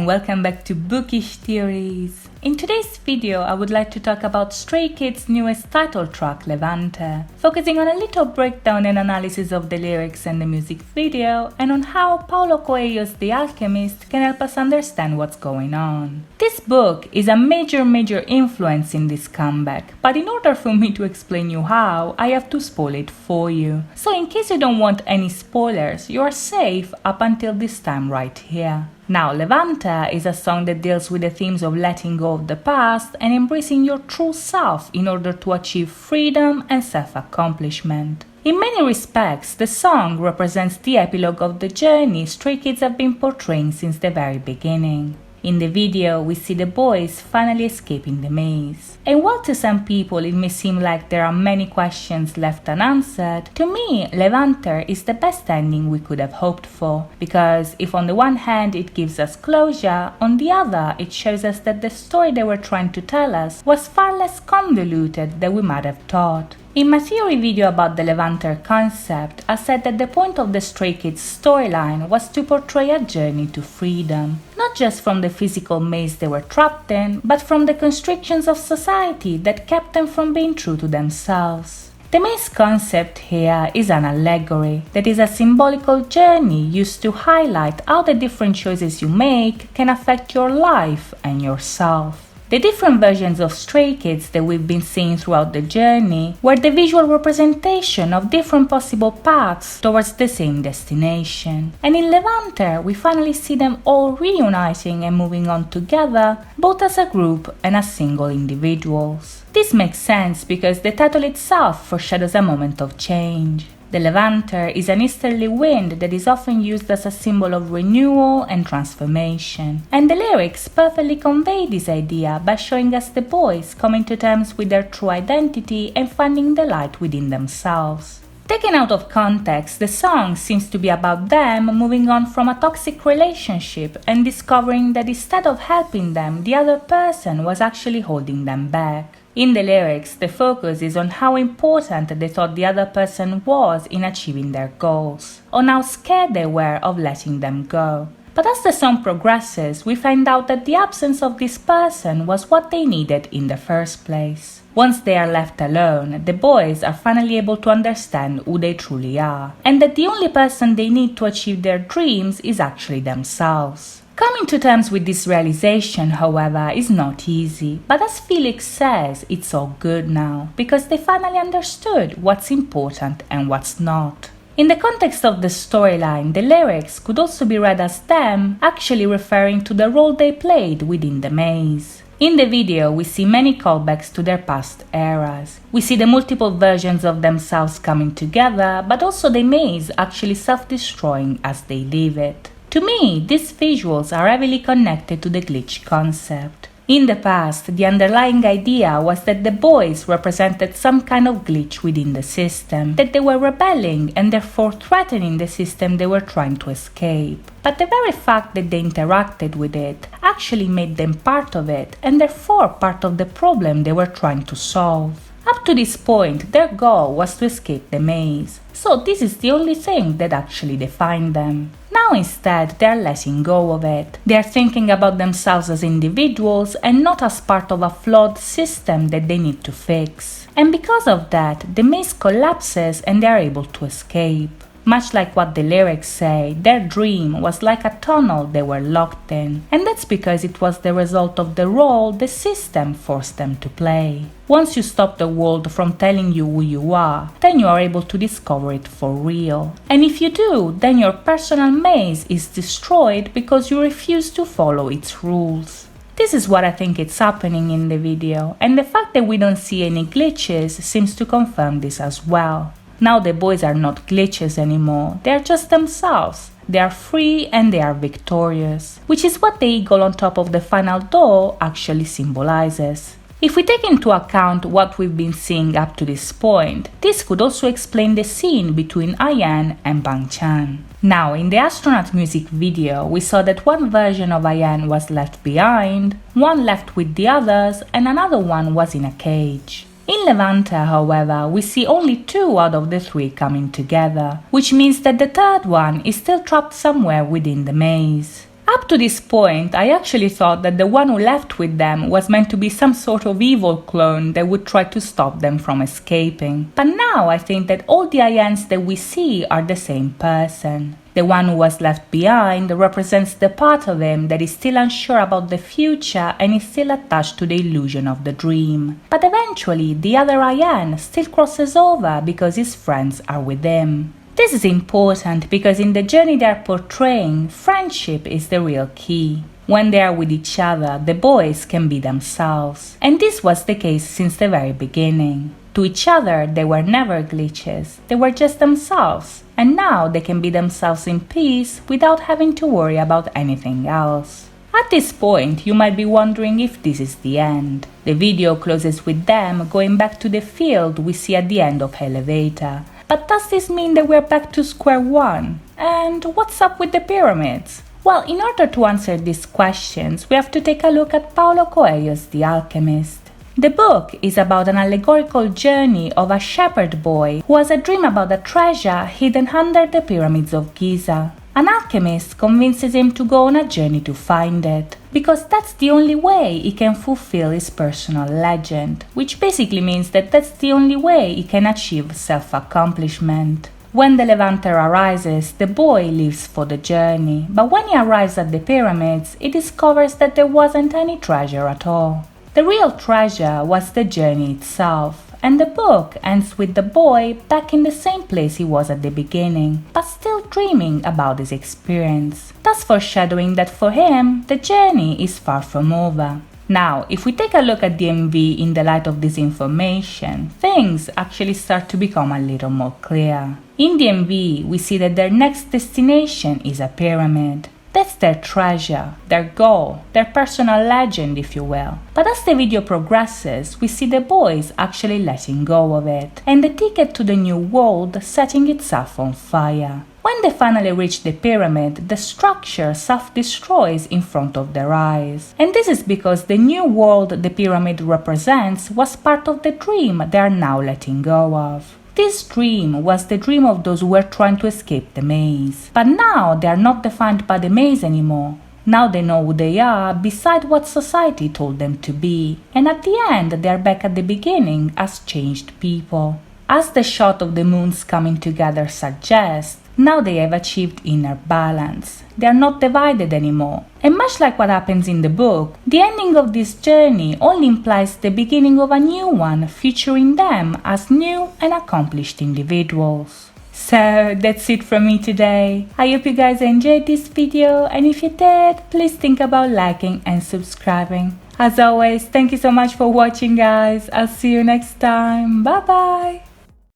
welcome back to Bookish Theories. In today's video, I would like to talk about Stray Kids' newest title track, Levanter, focusing on a little breakdown and analysis of the lyrics and the music video, and on how Paulo Coelho's The Alchemist can help us understand what's going on. This book is a major influence in this comeback, but in order for me to explain you how, I have to spoil it for you. So in case you don't want any spoilers, you are safe up until this time right here. Now, Levanter is a song that deals with the themes of letting go of the past and embracing your true self in order to achieve freedom and self-accomplishment. In many respects, the song represents the epilogue of the journey Stray Kids have been portraying since the very beginning. In the video, we see the boys finally escaping the maze. And while to some people it may seem like there are many questions left unanswered, to me, Levanter is the best ending we could have hoped for. Because if on the one hand it gives us closure, on the other it shows us that the story they were trying to tell us was far less convoluted than we might have thought. In my theory video about the Levanter concept, I said that the point of the Stray Kids storyline was to portray a journey to freedom, not just from the physical maze they were trapped in, but from the constrictions of society that kept them from being true to themselves. The maze concept here is an allegory, that is a symbolical journey used to highlight how the different choices you make can affect your life and yourself. The different versions of Stray Kids that we've been seeing throughout the journey were the visual representation of different possible paths towards the same destination. And in Levanter, we finally see them all reuniting and moving on together, both as a group and as single individuals. This makes sense because the title itself foreshadows a moment of change. The Levanter is an easterly wind that is often used as a symbol of renewal and transformation, and the lyrics perfectly convey this idea by showing us the boys coming to terms with their true identity and finding the light within themselves. Taken out of context, the song seems to be about them moving on from a toxic relationship and discovering that instead of helping them, the other person was actually holding them back. In the lyrics, the focus is on how important they thought the other person was in achieving their goals, on how scared they were of letting them go. But as the song progresses, we find out that the absence of this person was what they needed in the first place. Once they are left alone, the boys are finally able to understand who they truly are, and that the only person they need to achieve their dreams is actually themselves. Coming to terms with this realization, however, is not easy, but as Felix says, it's all good now, because they finally understood what's important and what's not. In the context of the storyline, the lyrics could also be read as them actually referring to the role they played within the maze. In the video, we see many callbacks to their past eras. We see the multiple versions of themselves coming together, but also the maze actually self-destroying as they leave it. To me, these visuals are heavily connected to the glitch concept. In the past, the underlying idea was that the boys represented some kind of glitch within the system, that they were rebelling and therefore threatening the system they were trying to escape. But the very fact that they interacted with it actually made them part of it, and therefore part of the problem they were trying to solve. Up to this point, their goal was to escape the maze, so this is the only thing that actually defined them. Now instead, they are letting go of it. They are thinking about themselves as individuals and not as part of a flawed system that they need to fix. And because of that, the maze collapses and they are able to escape. Much like what the lyrics say, their dream was like a tunnel they were locked in, and that's because it was the result of the role the system forced them to play. Once you stop the world from telling you who you are, then you are able to discover it for real. And if you do, then your personal maze is destroyed because you refuse to follow its rules. This is what I think is happening in the video, and the fact that we don't see any glitches seems to confirm this as well. Now the boys are not glitches anymore, they are just themselves. They are free and they are victorious, which is what the eagle on top of the final door actually symbolizes. If we take into account what we've been seeing up to this point, this could also explain the scene between Ayan and Bang Chan. Now, in the astronaut music video, we saw that one version of Ayan was left behind, one left with the others, and another one was in a cage. In Levanter, however, we see only 2 out of the 3 coming together, which means that the third one is still trapped somewhere within the maze. Up to this point, I actually thought that the one who left with them was meant to be some sort of evil clone that would try to stop them from escaping. But now I think that all the Ians that we see are the same person. The one who was left behind represents the part of him that is still unsure about the future and is still attached to the illusion of the dream. But eventually, the other Ian still crosses over because his friends are with him. This is important because in the journey they are portraying, friendship is the real key. When they are with each other, the boys can be themselves. And this was the case since the very beginning. To each other, they were never glitches, they were just themselves. And now they can be themselves in peace without having to worry about anything else. At this point, you might be wondering if this is the end. The video closes with them going back to the field we see at the end of Elevator. But does this mean that we're back to square one? And what's up with the pyramids? Well, in order to answer these questions, we have to take a look at Paulo Coelho's The Alchemist. The book is about an allegorical journey of a shepherd boy who has a dream about a treasure hidden under the pyramids of Giza. An alchemist convinces him to go on a journey to find it, because that's the only way he can fulfill his personal legend, which basically means that that's the only way he can achieve self-accomplishment. When the Levanter arises, the boy leaves for the journey, but when he arrives at the pyramids, he discovers that there wasn't any treasure at all. The real treasure was the journey itself. And the book ends with the boy back in the same place he was at the beginning, but still dreaming about his experience, thus foreshadowing that for him, the journey is far from over. Now, if we take a look at the MV in the light of this information, things actually start to become a little more clear. In the MV, we see that their next destination is a pyramid. That's their treasure, their goal, their personal legend, if you will. But as the video progresses, we see the boys actually letting go of it, and the ticket to the new world setting itself on fire. When they finally reach the pyramid, the structure self-destroys in front of their eyes. And this is because the new world the pyramid represents was part of the dream they are now letting go of. This dream was the dream of those who were trying to escape the maze. But now they are not defined by the maze anymore. Now they know who they are beside what society told them to be. And at the end they are back at the beginning as changed people. As the shot of the moons coming together suggests, now they have achieved inner balance. They are not divided anymore. And much like what happens in the book, the ending of this journey only implies the beginning of a new one featuring them as new and accomplished individuals. So that's it from me today. I hope you guys enjoyed this video, and if you did, please think about liking and subscribing. As always, thank you so much for watching, guys. I'll see you next time. Bye bye.